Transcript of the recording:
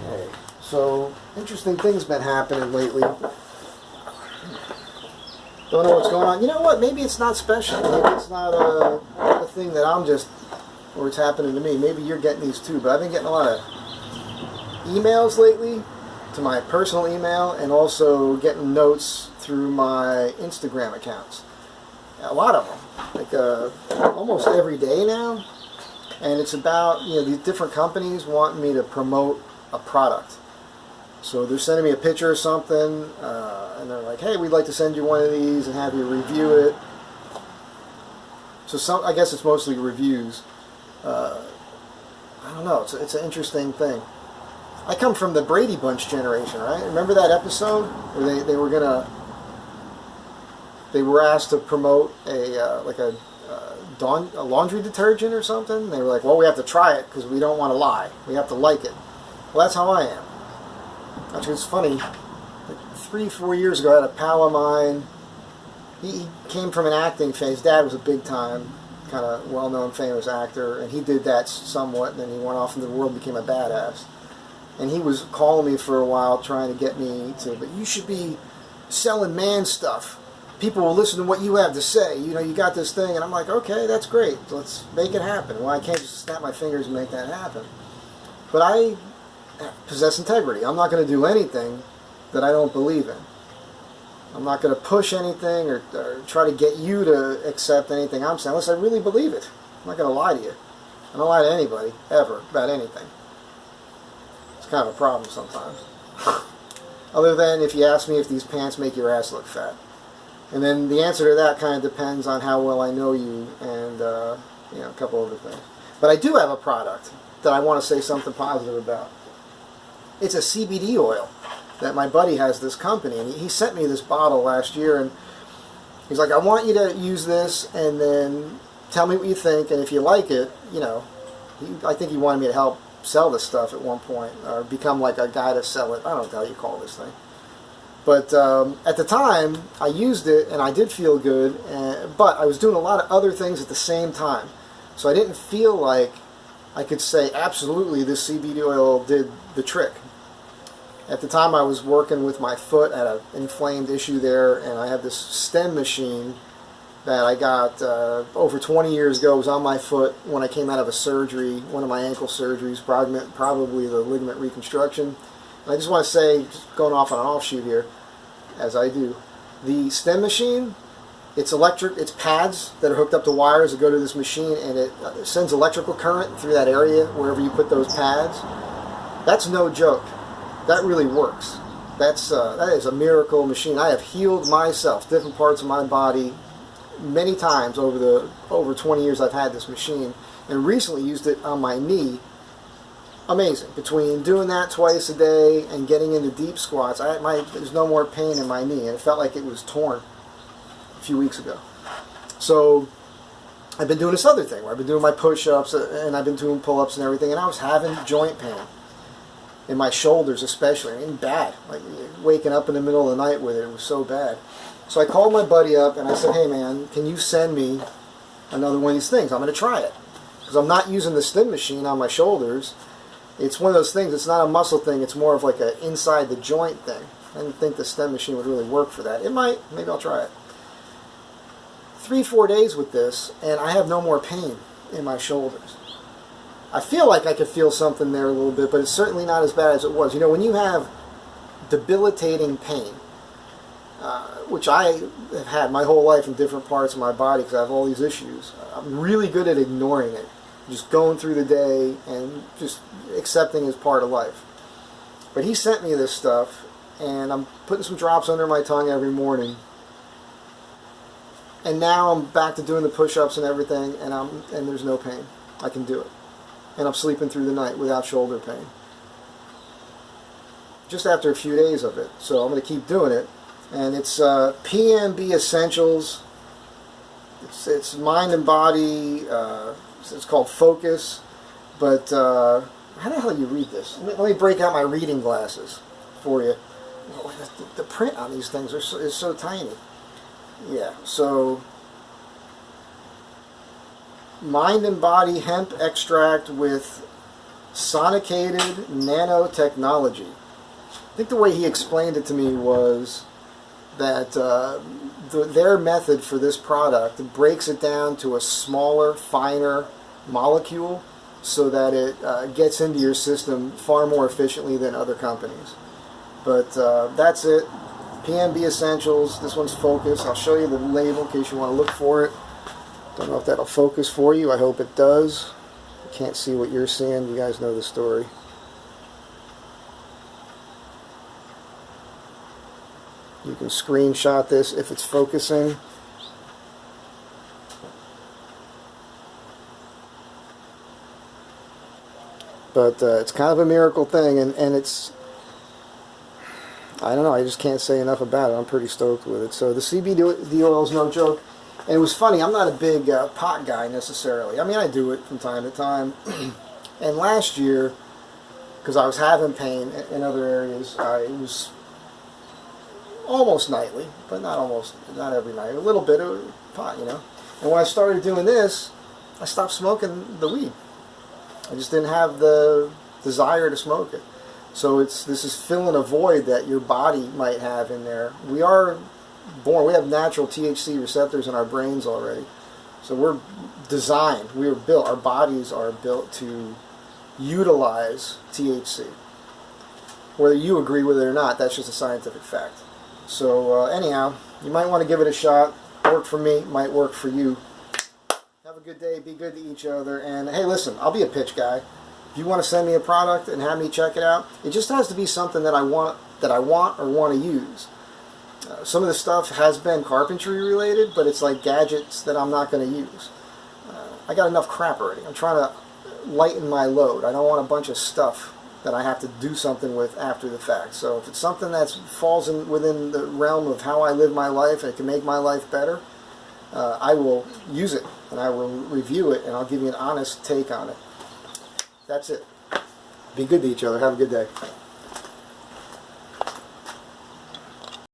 Okay, so interesting things been happening lately. Don't know what's going on. You know what? Maybe it's not special. Maybe it's not a thing that I'm just, or it's happening to me. Maybe you're getting these too. But I've been getting a lot of emails lately to my personal email, and also getting notes through my Instagram accounts. A lot of them, like almost every day now. And it's about, these different companies wanting me to promote a product. So they're sending me a picture or something, and they're like, hey, we'd like to send you one of these and have you review it. So I guess it's mostly reviews. I don't know, it's an interesting thing. I come from the Brady Bunch generation, right? Remember that episode where they were asked to promote a laundry detergent or something? They were like, well, we have to try it because we don't want to lie. We have to like it. Well, that's how I am. Actually, it's funny. Like 3-4 years ago, I had a pal of mine. He came from an acting phase. Dad was a big-time, kind of well-known, famous actor, and he did that somewhat, and then he went off into the world and became a badass. And he was calling me for a while, trying to get me to, but you should be selling man stuff. People will listen to what you have to say. You got this thing, and I'm like, okay, that's great. Let's make it happen. Well, I can't just snap my fingers and make that happen. But I possess integrity. I'm not going to do anything that I don't believe in. I'm not going to push anything or try to get you to accept anything I'm saying unless I really believe it. I'm not going to lie to you. I don't lie to anybody, ever, about anything. It's kind of a problem sometimes. Other than if you ask me if these pants make your ass look fat. And then the answer to that kind of depends on how well I know you and a couple other things. But I do have a product that I want to say something positive about. It's a CBD oil that my buddy has, this company, and he sent me this bottle last year, and he's like, I want you to use this and then tell me what you think, and if you like it, I think he wanted me to help sell this stuff at one point, or become like a guy to sell it. I don't know how you call this thing. But at the time, I used it, and I did feel good, but I was doing a lot of other things at the same time. So I didn't feel like I could say, absolutely, this CBD oil did the trick. At the time, I was working with my foot. I had an inflamed issue there, and I had this stem machine that I got over 20 years ago. It was on my foot when I came out of a surgery, one of my ankle surgeries, probably the ligament reconstruction. And I just want to say, just going off on an offshoot here, as I do, the stem machine, it's electric. It's pads that are hooked up to wires that go to this machine, and it sends electrical current through that area wherever you put those pads. That's no joke. That really works. That is a miracle machine. I have healed myself, different parts of my body, many times over 20 years I've had this machine, and recently used it on my knee. Amazing. Between doing that twice a day and getting into deep squats, there's no more pain in my knee, and it felt like it was torn a few weeks ago. So I've been doing this other thing where I've been doing my push-ups and I've been doing pull-ups and everything, and I was having joint pain in my shoulders especially. I mean, bad. Like waking up in the middle of the night with it. It was so bad. So I called my buddy up and I said, hey man, can you send me another one of these things? I'm going to try it. Because I'm not using the stim machine on my shoulders. It's one of those things, it's not a muscle thing, it's more of like an inside the joint thing. I didn't think the stem machine would really work for that. It might, maybe I'll try it. 3-4 days with this, and I have no more pain in my shoulders. I feel like I could feel something there a little bit, but it's certainly not as bad as it was. When you have debilitating pain, which I have had my whole life in different parts of my body because I have all these issues, I'm really good at ignoring it. Just going through the day and just accepting as part of life. But he sent me this stuff, and I'm putting some drops under my tongue every morning. And now I'm back to doing the push-ups and everything, and there's no pain. I can do it. And I'm sleeping through the night without shoulder pain. Just after a few days of it. So I'm going to keep doing it. And it's PMB Essentials. It's mind and body. It's called Focus. But how the hell do you read this? Let me break out my reading glasses for you. The print on these things is so tiny. Yeah, so mind and body hemp extract with sonicated nanotechnology. I think the way he explained it to me was that their method for this product breaks it down to a smaller, finer molecule so that it gets into your system far more efficiently than other companies. But that's it. PMB Essentials. This one's Focus. I'll show you the label in case you want to look for it. Don't know if that'll focus for you. I hope it does. I can't see what you're seeing. You guys know the story. You can screenshot this if it's focusing. But it's kind of a miracle thing, and it's, I don't know, I just can't say enough about it. I'm pretty stoked with it. So the CBD oil is no joke. And it was funny, I'm not a big pot guy necessarily. I mean, I do it from time to time. And last year, because I was having pain in other areas, it was almost nightly, but not every night. A little bit of pot, you know. And when I started doing this, I stopped smoking the weed. I just didn't have the desire to smoke it. So this is filling a void that your body might have in there. We are born, we have natural THC receptors in our brains already. So we're designed, we are built, our bodies are built to utilize THC. Whether you agree with it or not, that's just a scientific fact. So anyhow, you might want to give it a shot. Worked for me, might work for you. Have a good day, be good to each other, and hey, listen, I'll be a pitch guy. If you want to send me a product and have me check it out, it just has to be something that I want or want to use. Some of the stuff has been carpentry related, but it's like gadgets that I'm not going to use. I got enough crap already. I'm trying to lighten my load. I don't want a bunch of stuff that I have to do something with after the fact. So if it's something that falls within the realm of how I live my life and it can make my life better, I will use it and I will review it and I'll give you an honest take on it. That's it. Be good to each other. Have a good day.